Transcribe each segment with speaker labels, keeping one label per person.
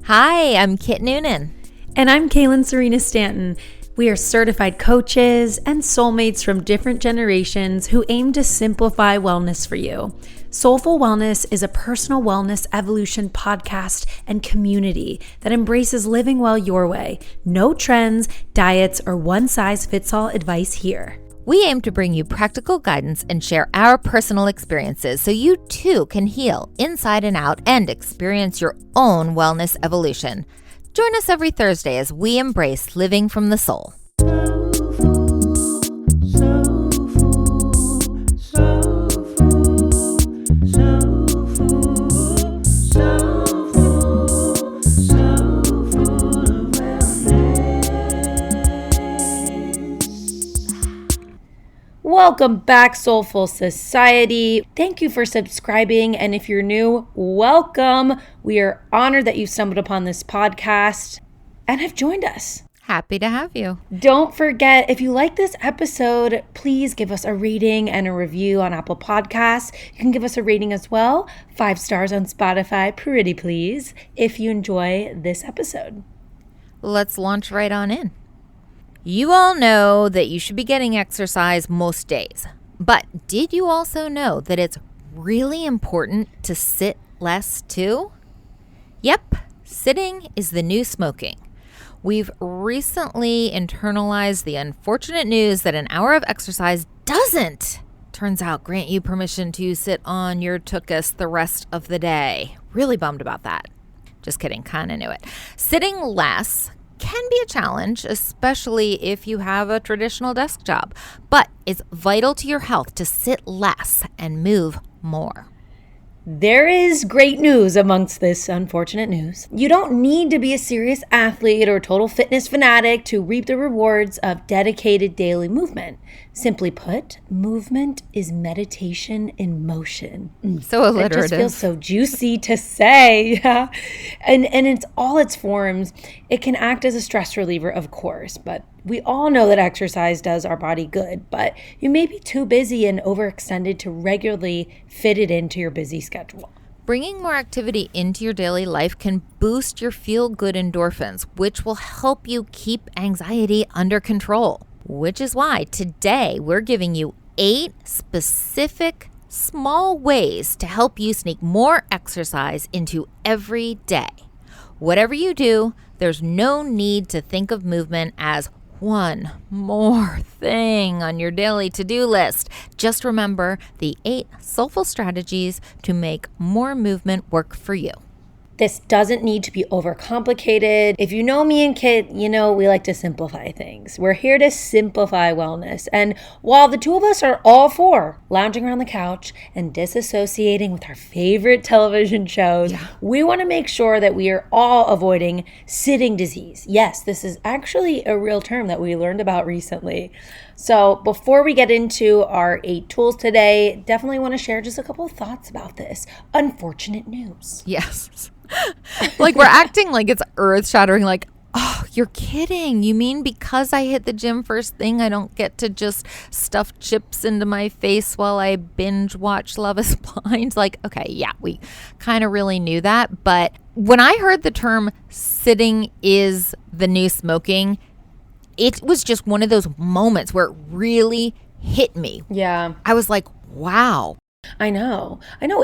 Speaker 1: Hi, I'm Kit Noonan.
Speaker 2: And I'm Kaelynn Serena Stanton. We are certified coaches and soulmates from different generations who aim to simplify wellness for you. Soulful Wellness is a personal wellness evolution podcast and community that embraces living well your way. No trends, diets, or one-size-fits-all advice here.
Speaker 1: We aim to bring you practical guidance and share our personal experiences so you too can heal inside and out and experience your own wellness evolution. Join us every Thursday as we embrace living from the soul.
Speaker 2: Welcome back, Soulful Society. Thank you for subscribing. And if you're new, welcome. We are honored that you stumbled upon this podcast and have joined us.
Speaker 1: Happy to have you.
Speaker 2: Don't forget, if you like this episode, please give us a rating and a review on Apple Podcasts. You can give us a rating as well. 5 stars on Spotify, pretty please, if you enjoy this episode.
Speaker 1: Let's launch right on in. You all know that you should be getting exercise most days, but did you also know that it's really important to sit less too? Yep, sitting is the new smoking. We've recently internalized the unfortunate news that an hour of exercise doesn't, turns out, grant you permission to sit on your tuchus the rest of the day. Really bummed about that. Just kidding, kind of knew it. Sitting less can be a challenge, especially if you have a traditional desk job, but it's vital to your health to sit less and move more.
Speaker 2: There is great news amongst this unfortunate news. You don't need to be a serious athlete or total fitness fanatic to reap the rewards of dedicated daily movement. Simply put, movement is meditation in motion.
Speaker 1: So alliterative.
Speaker 2: It just feels so juicy to say. And it's all its forms. It can act as a stress reliever, of course, but we all know that exercise does our body good, but you may be too busy and overextended to regularly fit it into your busy schedule.
Speaker 1: Bringing more activity into your daily life can boost your feel-good endorphins, which will help you keep anxiety under control. Which is why today we're giving you 8 specific small ways to help you sneak more exercise into every day. Whatever you do, there's no need to think of movement as one more thing on your daily to-do list. Just remember the 8 soulful strategies to make more movement work for you.
Speaker 2: This doesn't need to be overcomplicated. If you know me and Kit, you know we like to simplify things. We're here to simplify wellness. And while the two of us are all for lounging around the couch and disassociating with our favorite television shows, we want to make sure that we are all avoiding sitting disease. Yes, this is actually a real term that we learned about recently. So before we get into our 8 tools today, definitely want to share just a couple of thoughts about this unfortunate news.
Speaker 1: Yes. Like we're acting like it's earth-shattering, like, oh, you're kidding. You mean because I hit the gym first thing, I don't get to just stuff chips into my face while I binge watch Love is Blind? Like, okay, yeah, we kind of really knew that. But when I heard the term sitting is the new smoking, it was just one of those moments where it really hit me.
Speaker 2: Yeah.
Speaker 1: I was like, wow.
Speaker 2: I know.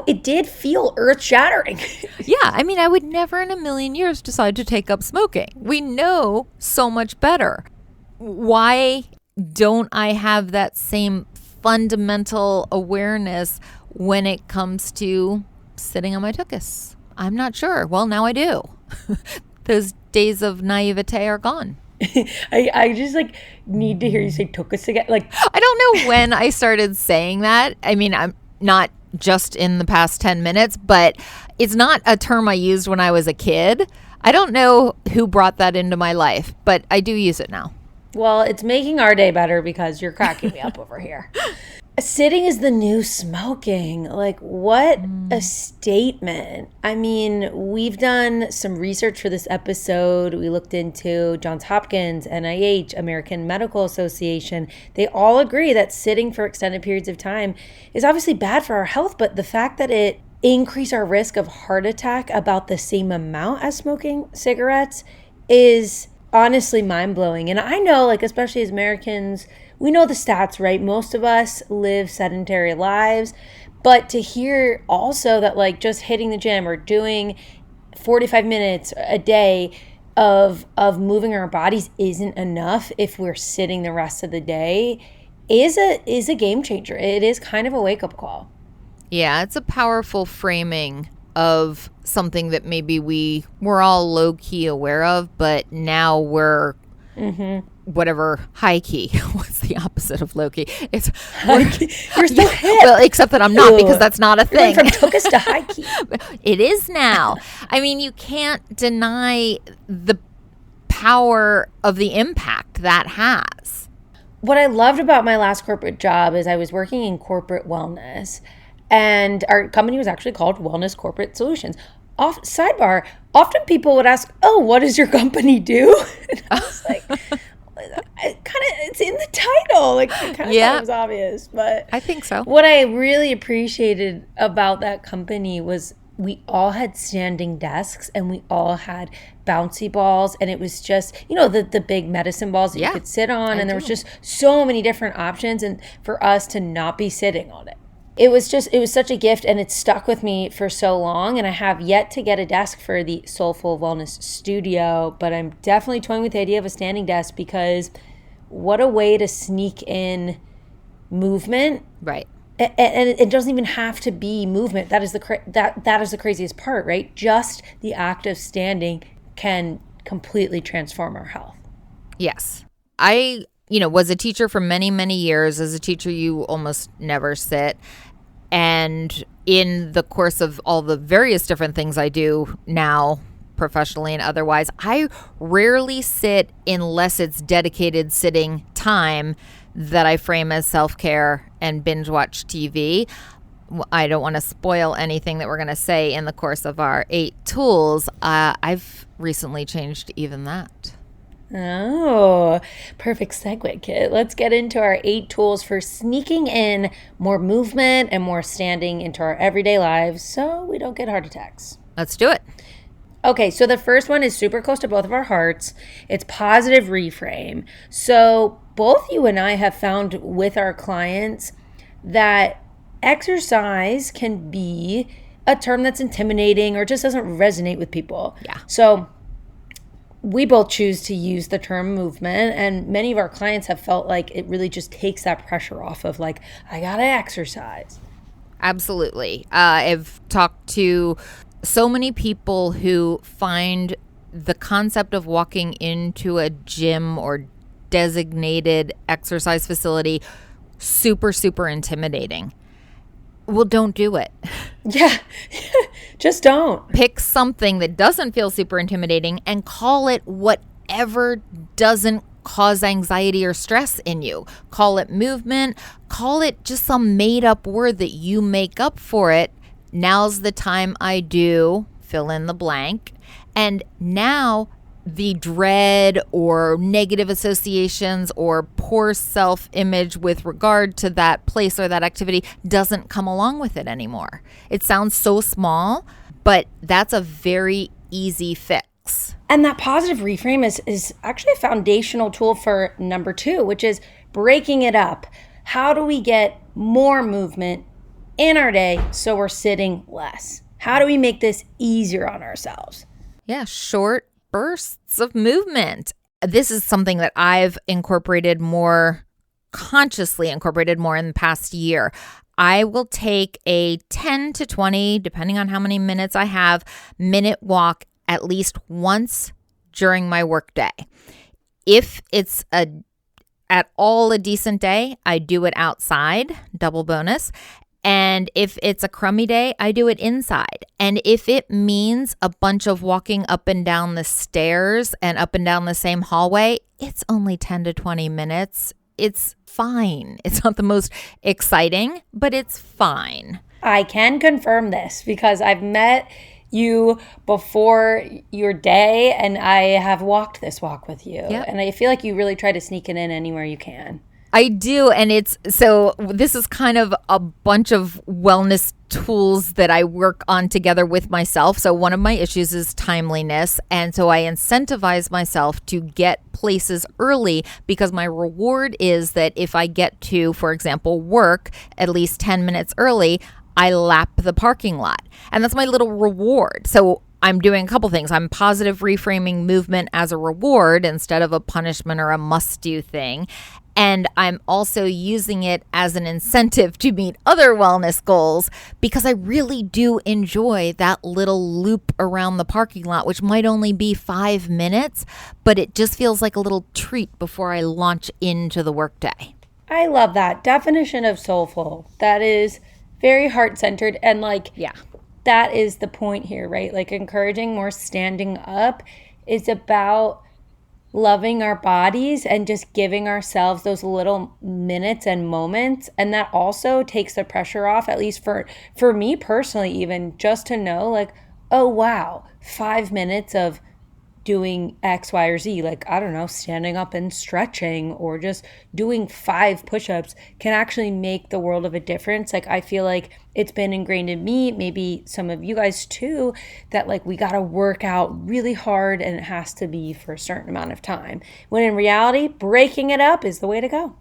Speaker 2: It did feel earth-shattering.
Speaker 1: Yeah, I mean, I would never in a million years decide to take up smoking. We know so much better. Why don't I have that same fundamental awareness when it comes to sitting on my tuchus? I'm not sure. Well, now I do. Those days of naivete are gone.
Speaker 2: I just need to hear you say tuchus again.
Speaker 1: I don't know when I started saying that. I mean, I'm not just in the past 10 minutes, but it's not a term I used when I was a kid. I don't know who brought that into my life, but I do use it now.
Speaker 2: Well, it's making our day better because you're cracking me up over here. Sitting is the new smoking. What a statement. I mean, we've done some research for this episode. We looked into Johns Hopkins, NIH, American Medical Association. They all agree that sitting for extended periods of time is obviously bad for our health, but the fact that it increase our risk of heart attack about the same amount as smoking cigarettes is honestly mind-blowing. And I know, like, especially as Americans, we know the stats, right? Most of us live sedentary lives. But to hear also that, like, just hitting the gym or doing 45 minutes a day of moving our bodies isn't enough if we're sitting the rest of the day is a game changer. It is kind of a wake-up call.
Speaker 1: Yeah, it's a powerful framing of something that maybe we're all low-key aware of, but now we're whatever high-key. What's the opposite of low-key? It's
Speaker 2: High-key. You're so hip.
Speaker 1: Well, except that I'm not, because that's not a thing.
Speaker 2: From took us to high-key.
Speaker 1: It is now. I mean, you can't deny the power of the impact that has.
Speaker 2: What I loved about my last corporate job is I was working in corporate wellness. And our company was actually called Wellness Corporate Solutions. Sidebar, often people would ask, oh, what does your company do? And I was like, it's in the title. Like, I kind of thought it was obvious. But
Speaker 1: I think so.
Speaker 2: What I really appreciated about that company was we all had standing desks and we all had bouncy balls. And it was just, the big medicine balls that you could sit on. And there was just so many different options. And for us to not be sitting on it. It was such a gift, and it's stuck with me for so long, and I have yet to get a desk for the Soulful Wellness Studio, but I'm definitely toying with the idea of a standing desk, because what a way to sneak in movement.
Speaker 1: Right.
Speaker 2: And it doesn't even have to be movement. That is the craziest part, right? Just the act of standing can completely transform our health.
Speaker 1: Yes. I was a teacher for many, many years. As a teacher, you almost never sit. And in the course of all the various different things I do now, professionally and otherwise, I rarely sit unless it's dedicated sitting time that I frame as self-care and binge watch TV. I don't want to spoil anything that we're going to say in the course of our 8 tools. I've recently changed even that.
Speaker 2: Oh, perfect segue, Kit. Let's get into our 8 tools for sneaking in more movement and more standing into our everyday lives so we don't get heart attacks.
Speaker 1: Let's do it.
Speaker 2: Okay, so the first one is super close to both of our hearts. It's positive reframe. So both you and I have found with our clients that exercise can be a term that's intimidating or just doesn't resonate with people.
Speaker 1: Yeah.
Speaker 2: So we both choose to use the term movement, and many of our clients have felt like it really just takes that pressure off of, like, I gotta exercise.
Speaker 1: Absolutely. I've talked to so many people who find the concept of walking into a gym or designated exercise facility super, super intimidating. Well, don't do it.
Speaker 2: Yeah, just don't.
Speaker 1: Pick something that doesn't feel super intimidating and call it whatever doesn't cause anxiety or stress in you. Call it movement. Call it just some made up word that you make up for it. Now's the time I do, fill in the blank. And now the dread or negative associations or poor self-image with regard to that place or that activity doesn't come along with it anymore. It sounds so small, but that's a very easy fix.
Speaker 2: And that positive reframe is actually a foundational tool for number 2, which is breaking it up. How do we get more movement in our day so we're sitting less? How do we make this easier on ourselves?
Speaker 1: Yeah, short bursts of movement. This is something that I've consciously incorporated more in the past year. I will take a 10 to 20, depending on how many minutes I have, minute walk at least once during my workday. If it's at all a decent day, I do it outside, double bonus. And if it's a crummy day, I do it inside. And if it means a bunch of walking up and down the stairs and up and down the same hallway, it's only 10 to 20 minutes. It's fine. It's not the most exciting, but it's fine.
Speaker 2: I can confirm this because I've met you before your day and I have walked this walk with you.
Speaker 1: Yep.
Speaker 2: And I feel like you really try to sneak it in anywhere you can.
Speaker 1: I do. And this is kind of a bunch of wellness tools that I work on together with myself. So one of my issues is timeliness. And so I incentivize myself to get places early because my reward is that if I get to, for example, work at least 10 minutes early, I lap the parking lot. And that's my little reward. So I'm doing a couple things. I'm positive reframing movement as a reward instead of a punishment or a must-do thing. And I'm also using it as an incentive to meet other wellness goals because I really do enjoy that little loop around the parking lot, which might only be 5 minutes, but it just feels like a little treat before I launch into the workday.
Speaker 2: I love that definition of soulful. That is very heart-centered and that is the point here, right? Like encouraging more standing up is about loving our bodies and just giving ourselves those little minutes and moments. And that also takes the pressure off, at least for me personally, even just to know like, oh, wow, 5 minutes of doing X, Y, or Z, like, I don't know, standing up and stretching or just doing 5 push-ups can actually make the world of a difference. Like, I feel like it's been ingrained in me, maybe some of you guys too, that like we got to work out really hard and it has to be for a certain amount of time. When in reality, breaking it up is the way to go.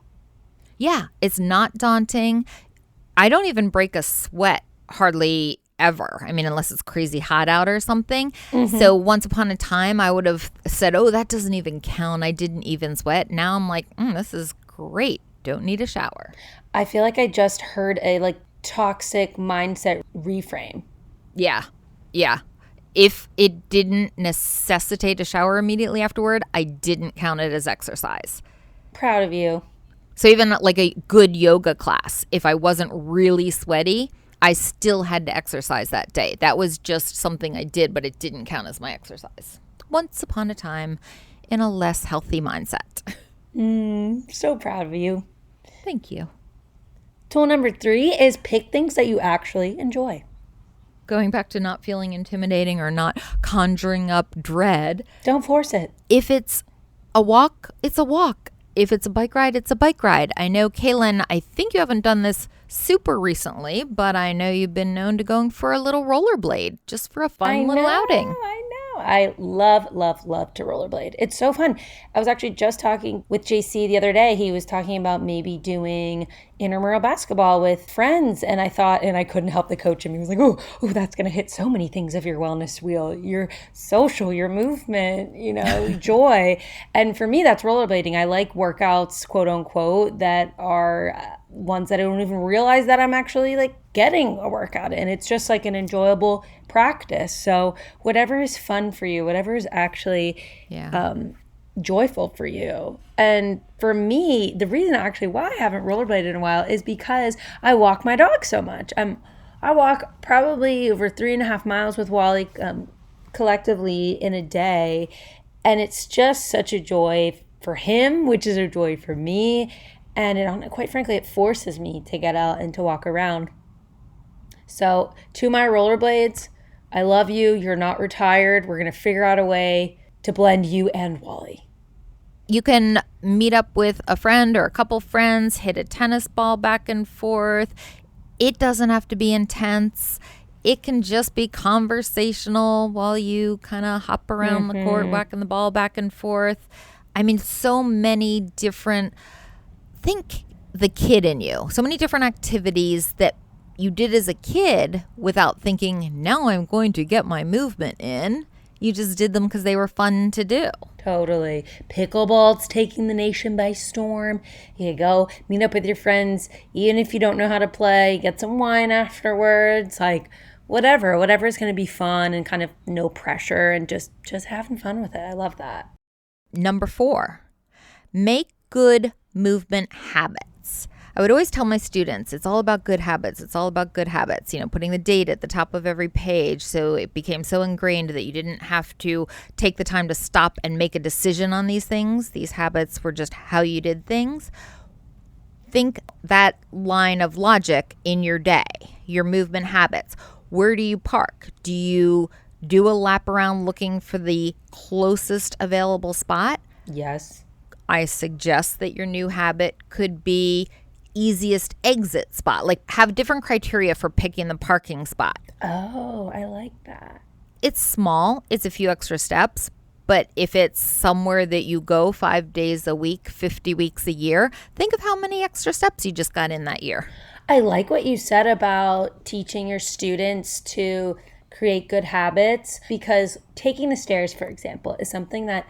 Speaker 1: Yeah, it's not daunting. I don't even break a sweat hardly ever. I mean, unless it's crazy hot out or something. Mm-hmm. So once upon a time, I would have said, oh, that doesn't even count. I didn't even sweat. Now I'm like, this is great. Don't need a shower.
Speaker 2: I feel like I just heard a like toxic mindset reframe.
Speaker 1: Yeah. If it didn't necessitate a shower immediately afterward, I didn't count it as exercise.
Speaker 2: Proud of you.
Speaker 1: So even like a good yoga class, if I wasn't really sweaty, I still had to exercise that day. That was just something I did, but it didn't count as my exercise. Once upon a time in a less healthy mindset.
Speaker 2: So proud of you.
Speaker 1: Thank you.
Speaker 2: Tool number 3 is pick things that you actually enjoy.
Speaker 1: Going back to not feeling intimidating or not conjuring up dread.
Speaker 2: Don't force it.
Speaker 1: If it's a walk, it's a walk. If it's a bike ride, it's a bike ride. I know, Kaelynn, I think you haven't done this super recently, but I know you've been known to going for a little rollerblade just for a fun little outing.
Speaker 2: I know. I love to rollerblade. It's so fun. I was actually just talking with JC the other day. He was talking about maybe doing intramural basketball with friends. And I thought, and I couldn't help but coach him. He was like, oh, that's going to hit so many things of your wellness wheel, your social, your movement, joy. And for me, that's rollerblading. I like workouts, quote unquote, that are ones that I don't even realize that I'm actually like getting a workout in. It's just like an enjoyable practice. So whatever is fun for you, whatever is actually joyful for you. And for me, the reason actually why I haven't rollerbladed in a while is because I walk my dog so much. I walk probably over 3.5 miles with Wally collectively in a day. And it's just such a joy for him, which is a joy for me. And quite frankly, it forces me to get out and to walk around. So to my rollerblades, I love you. You're not retired. We're going to figure out a way to blend you and Wally.
Speaker 1: You can meet up with a friend or a couple friends, hit a tennis ball back and forth. It doesn't have to be intense. It can just be conversational while you kind of hop around the court, whacking the ball back and forth. I mean, so many different, think the kid in you, so many different activities that you did as a kid without thinking, now I'm going to get my movement in. You just did them because they were fun to do.
Speaker 2: Totally. Pickleball's taking the nation by storm. You go meet up with your friends, even if you don't know how to play, get some wine afterwards, like whatever is going to be fun and kind of no pressure and just having fun with it. I love that.
Speaker 1: Number 4, make good movement habits. I would always tell my students, it's all about good habits. It's all about good habits, putting the date at the top of every page. So it became so ingrained that you didn't have to take the time to stop and make a decision on these things. These habits were just how you did things. Think that line of logic in your day, your movement habits. Where do you park? Do you do a lap around looking for the closest available spot?
Speaker 2: Yes.
Speaker 1: I suggest that your new habit could be easiest exit spot. Like, have different criteria for picking the parking spot.
Speaker 2: Oh, I like that.
Speaker 1: It's small. It's a few extra steps. But if it's somewhere that you go 5 days a week, 50 weeks a year, think of how many extra steps you just got in that year.
Speaker 2: I like what you said about teaching your students to create good habits, because taking the stairs, for example, is something that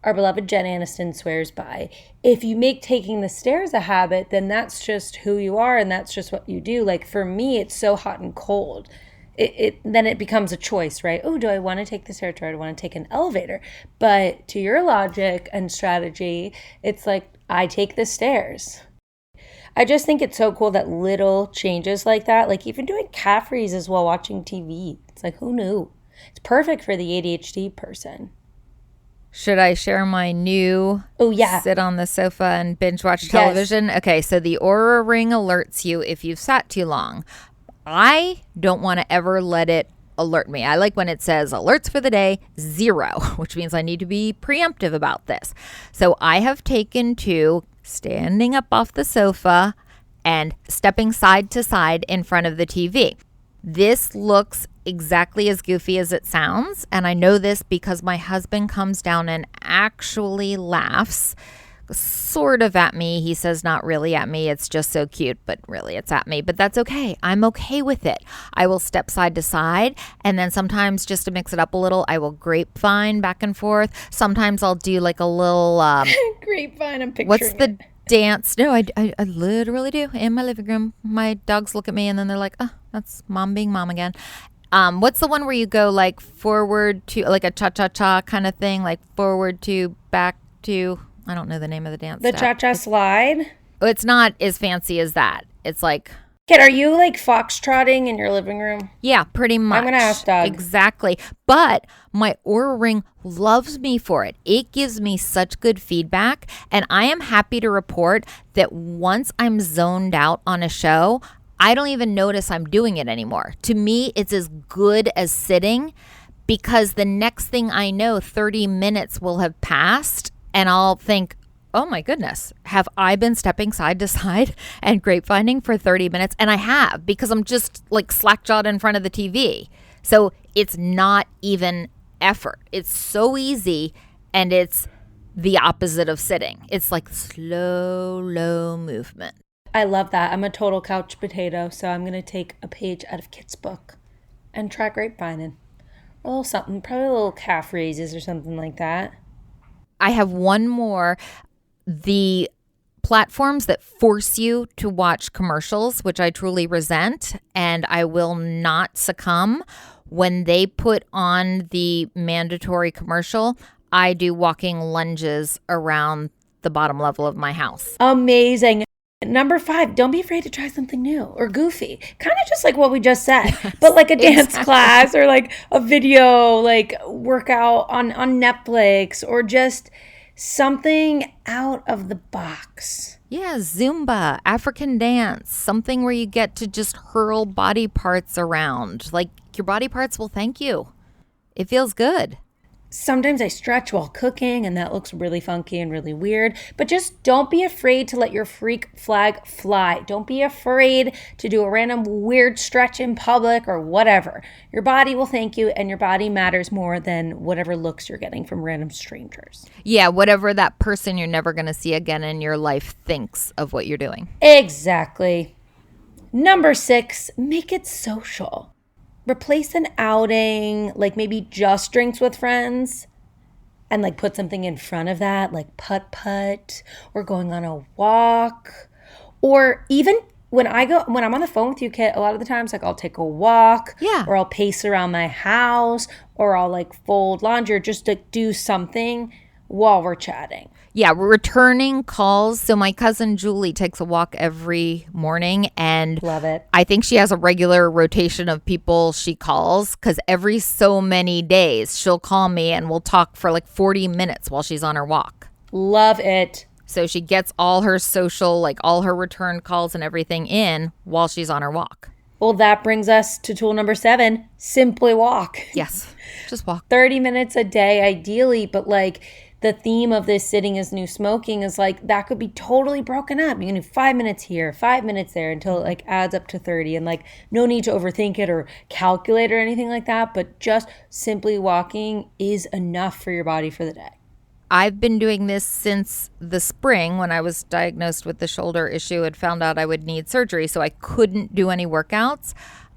Speaker 2: our beloved Jen Aniston swears by. If you make taking the stairs a habit, then that's just who you are and that's just what you do. Like for me, it's so hot and cold. Then it becomes a choice, right? Oh, do I want to take the stairs or do I want to take an elevator? But to your logic and strategy, it's like, I take the stairs. I just think it's so cool that little changes like that, like even doing calf raises while watching TV. It's like, who knew? It's perfect for the ADHD person.
Speaker 1: Should I share my new sit on the sofa and binge watch television? Yes. Okay, so the Oura Ring alerts you if you've sat too long. I don't want to ever let it alert me. I like when it says alerts for the day 0, which means I need to be preemptive about this. So I have taken to standing up off the sofa and stepping side to side in front of the TV. This looks exactly as goofy as it sounds, and I know this because my husband comes down and actually laughs sort of at me. He says not really at me, it's just so cute, but really it's at me. But that's okay. I'm okay with it. I will step side to side, and then sometimes just to mix it up a little, I will grapevine back and forth. Sometimes I'll do like a little
Speaker 2: grapevine. I'm picturing
Speaker 1: what's the dance? No, I literally do in my living room. My dogs look at me and then they're like, oh, that's mom being mom again. What's the one where you go like forward to, like a cha-cha-cha kind of thing, like forward to, back to, I don't know the name of the dance.
Speaker 2: The cha-cha slide?
Speaker 1: It's not as fancy as that. It's like...
Speaker 2: Kid, are you like foxtrotting in your living room?
Speaker 1: Yeah, pretty much.
Speaker 2: I'm going to ask Doug.
Speaker 1: Exactly. But my Oura Ring loves me for it. It gives me such good feedback. And I am happy to report that once I'm zoned out on a show, I don't even notice I'm doing it anymore. To me, it's as good as sitting, because the next thing I know, 30 minutes will have passed and I'll think, oh my goodness, have I been stepping side to side and grapevinding for 30 minutes? And I have, because I'm just like slack-jawed in front of the TV. So it's not even effort. It's so easy, and it's the opposite of sitting. It's like slow, low movement.
Speaker 2: I love that. I'm a total couch potato, so I'm going to take a page out of Kit's book and try grapevining. A little something, probably a little calf raises or something like that.
Speaker 1: I have one more. The platforms that force you to watch commercials, which I truly resent, and I will not succumb. When they put on the mandatory commercial, I do walking lunges around the bottom level of my house.
Speaker 2: Amazing. Number 5, don't be afraid to try something new or goofy. Kind of just like what we just said, but like a dance class or like a video, like workout on Netflix, or just something out of the box.
Speaker 1: Yeah, Zumba, African dance, something where you get to just hurl body parts around. Like your body parts will thank you. It feels good.
Speaker 2: Sometimes I stretch while cooking, and that looks really funky and really weird. But just don't be afraid to let your freak flag fly. Don't be afraid to do a random weird stretch in public or whatever. Your body will thank you, and your body matters more than whatever looks you're getting from random strangers.
Speaker 1: Yeah, whatever that person you're never going to see again in your life thinks of what you're doing.
Speaker 2: Exactly. Number 6, make it social. Replace an outing, like maybe just drinks with friends, and like put something in front of that, like putt-putt, or going on a walk. Or even when I'm on the phone with you, Kit, a lot of the times, like I'll take a walk, or I'll pace around my house, or I'll like fold laundry, or just to do something while we're chatting.
Speaker 1: Yeah, we're returning calls. So my cousin Julie takes a walk every morning, and
Speaker 2: love it.
Speaker 1: I think she has a regular rotation of people she calls, because every so many days she'll call me and we'll talk for like 40 minutes while she's on her walk.
Speaker 2: Love it.
Speaker 1: So she gets all her social, like all her return calls and everything in while she's on her walk.
Speaker 2: Well, that brings us to tool number 7, simply walk.
Speaker 1: Yes, just walk.
Speaker 2: 30 minutes a day, ideally, but like the theme of this sitting is new smoking is like that could be totally broken up. You can do 5 minutes here, 5 minutes there until it like adds up to 30, and like no need to overthink it or calculate or anything like that, but just simply walking is enough for your body for the day.
Speaker 1: I've been doing this since the spring when I was diagnosed with the shoulder issue and found out I would need surgery, so I couldn't do any workouts.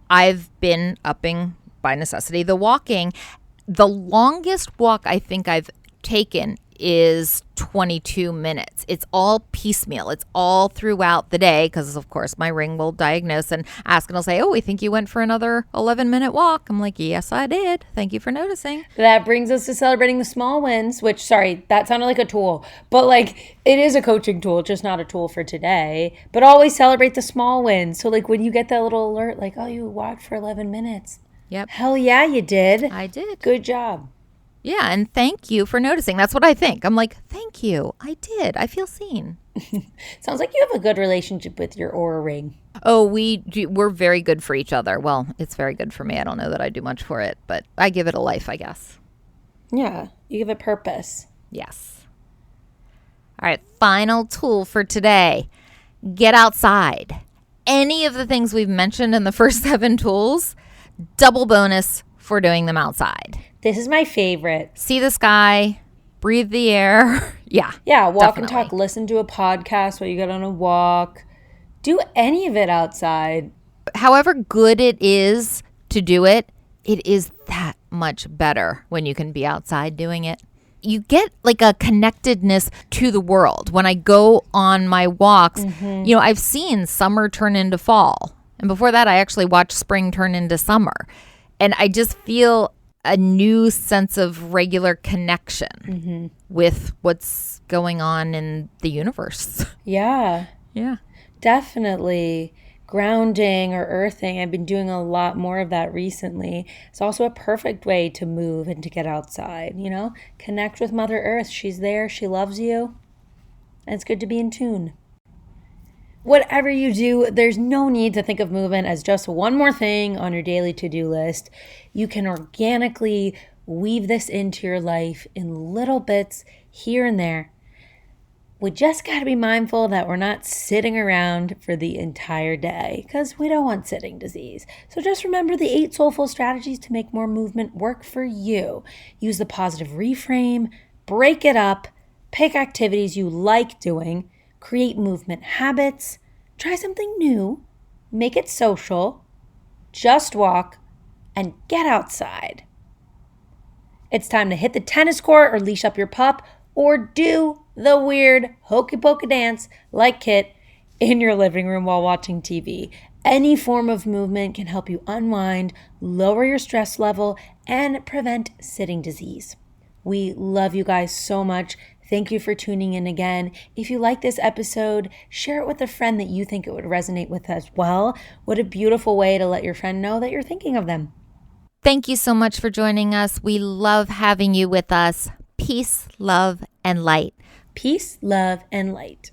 Speaker 1: I've been upping by necessity the walking. The longest walk I think I've taken is 22 minutes. It's all piecemeal. It's all throughout the day because, of course, my ring will diagnose and ask, and I'll say, oh, we think you went for another 11-minute walk. I'm like, yes, I did. Thank you for noticing.
Speaker 2: That brings us to celebrating the small wins, which, sorry, that sounded like a tool, but like it is a coaching tool, just not a tool for today. But always celebrate the small wins. So like when you get that little alert, like, oh, you walked for 11 minutes.
Speaker 1: Yep.
Speaker 2: Hell yeah, you did.
Speaker 1: I did.
Speaker 2: Good job.
Speaker 1: Yeah, and thank you for noticing. That's what I think. I'm like, thank you. I did. I feel seen.
Speaker 2: Sounds like you have a good relationship with your Oura ring.
Speaker 1: Oh, we're very good for each other. Well, it's very good for me. I don't know that I do much for it, but I give it a life, I guess.
Speaker 2: Yeah, you give it purpose.
Speaker 1: Yes. All right, final tool for today. Get outside. Any of the things we've mentioned in the first 7 tools, double bonus for doing them outside.
Speaker 2: This is my favorite.
Speaker 1: See the sky, breathe the air. Yeah.
Speaker 2: Yeah, walk
Speaker 1: definitely.
Speaker 2: And talk, listen to a podcast while you get on a walk. Do any of it outside.
Speaker 1: However good it is to do it, it is that much better when you can be outside doing it. You get like a connectedness to the world. When I go on my walks, I've seen summer turn into fall. And before that, I actually watched spring turn into summer. And I just feel a new sense of regular connection with what's going on in the universe.
Speaker 2: Yeah.
Speaker 1: Yeah.
Speaker 2: Definitely. Grounding or earthing. I've been doing a lot more of that recently. It's also a perfect way to move and to get outside, Connect with Mother Earth. She's there. She loves you. And it's good to be in tune. Whatever you do, there's no need to think of movement as just one more thing on your daily to-do list. You can organically weave this into your life in little bits here and there. We just got to be mindful that we're not sitting around for the entire day because we don't want sitting disease. So just remember the 8 soulful strategies to make more movement work for you. Use the positive reframe, break it up, pick activities you like doing, create movement habits, try something new, make it social, just walk, and get outside. It's time to hit the tennis court or leash up your pup or do the weird hokey pokey dance like Kit in your living room while watching TV. Any form of movement can help you unwind, lower your stress level, and prevent sitting disease. We love you guys so much. Thank you for tuning in again. If you like this episode, share it with a friend that you think it would resonate with as well. What a beautiful way to let your friend know that you're thinking of them.
Speaker 1: Thank you so much for joining us. We love having you with us. Peace, love, and light.
Speaker 2: Peace, love, and light.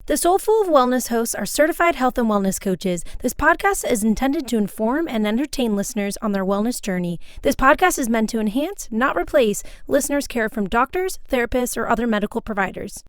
Speaker 2: The Soulful of Wellness hosts are certified health and wellness coaches. This podcast is intended to inform and entertain listeners on their wellness journey. This podcast is meant to enhance, not replace, listeners' care from doctors, therapists, or other medical providers.